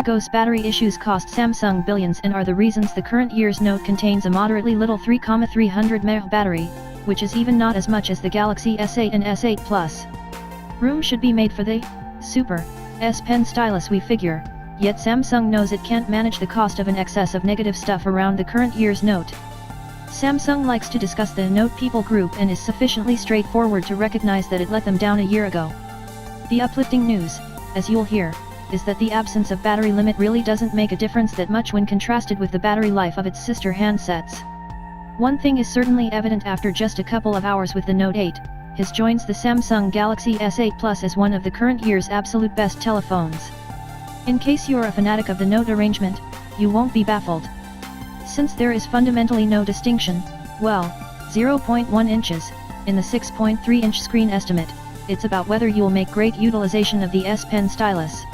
Ghost battery issues cost Samsung billions and are the reasons the current year's Note contains a moderately little 3,300 mAh battery, which is even not as much as the Galaxy S8 and S8 Plus. Room should be made for the Super S Pen stylus, we figure, yet Samsung knows it can't manage the cost of an excess of negative stuff around the current year's Note. Samsung likes to discuss the Note people group and is sufficiently straightforward to recognize that it let them down a year ago. The uplifting news, as you'll hear, is that the absence of battery limit really doesn't make a difference that much when contrasted with the battery life of its sister handsets. One thing is certainly evident after just a couple of hours with the Note 8, his joins the Samsung Galaxy S8 Plus as one of the current year's absolute best telephones. In case you're a fanatic of the Note arrangement, you won't be baffled. Since there is fundamentally no distinction, well, 0.1 inches, in the 6.3-inch screen estimate, it's about whether you'll make great utilization of the S Pen stylus.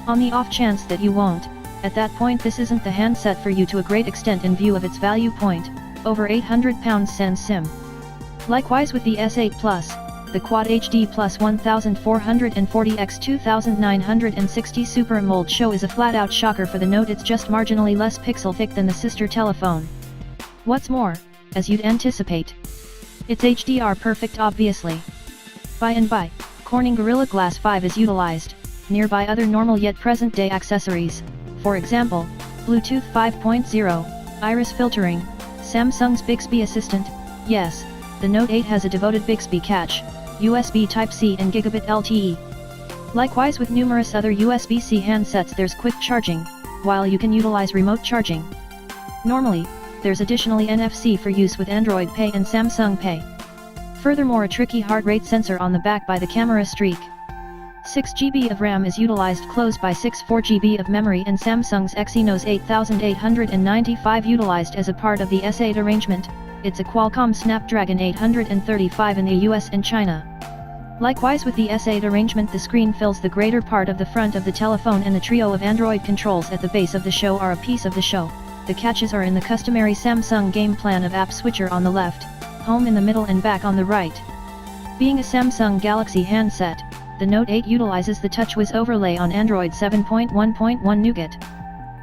On the off chance that you won't, at that point this isn't the handset for you to a great extent in view of its value point, over £800 sans SIM. Likewise with the S8 Plus, the Quad HD Plus 1440x2960 Super AMOLED show is a flat-out shocker for the Note. It's just marginally less pixel-thick than the sister telephone. What's more, as you'd anticipate, it's HDR perfect obviously. By and by, Corning Gorilla Glass 5 is utilized, nearby other normal yet present-day accessories, for example, Bluetooth 5.0, iris filtering, Samsung's Bixby Assistant, yes, the Note 8 has a devoted Bixby catch, USB Type-C and Gigabit LTE. Likewise with numerous other USB-C handsets there's quick charging, while you can utilize remote charging. Normally, there's additionally NFC for use with Android Pay and Samsung Pay. Furthermore, a tricky heart rate sensor on the back by the camera streak. 6 GB of RAM is utilized close by 4 GB of memory, and Samsung's Exynos 8895 utilized as a part of the S8 arrangement. It's a Qualcomm Snapdragon 835 in the US and China. Likewise with the S8 arrangement, the screen fills the greater part of the front of the telephone and the trio of Android controls at the base of the show are a piece of the show. The catches are in the customary Samsung game plan of app switcher on the left, home in the middle and back on the right. Being a Samsung Galaxy handset, the Note 8 utilizes the TouchWiz overlay on Android 7.1.1 Nougat.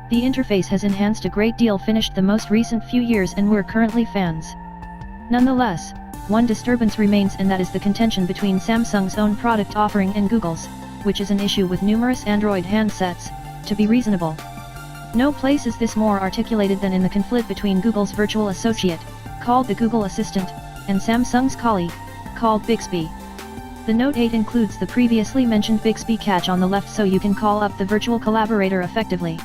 The interface has enhanced a great deal, finished the most recent few years, and we're currently fans. Nonetheless, one disturbance remains, and that is the contention between Samsung's own product offering and Google's, which is an issue with numerous Android handsets. To be reasonable, no place is this more articulated than in the conflict between Google's virtual associate, called the Google Assistant, and Samsung's colleague, called Bixby. The Note 8 includes the previously mentioned Bixby catch on the left, so you can call up the virtual collaborator effectively.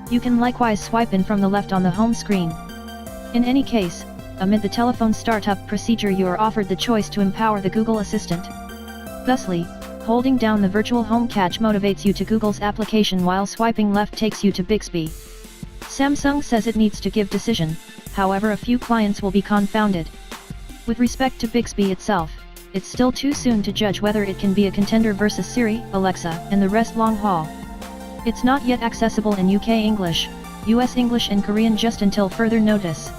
You can likewise swipe in from the left on the home screen. In any case, amid the telephone startup procedure you are offered the choice to empower the Google Assistant. Thusly, holding down the virtual home catch motivates you to Google's application, while swiping left takes you to Bixby. Samsung says it needs to give decision, however a few clients will be confounded. With respect to Bixby itself, it's still too soon to judge whether it can be a contender versus Siri, Alexa, and the rest long haul. It's not yet accessible in UK English, US English and Korean just until further notice.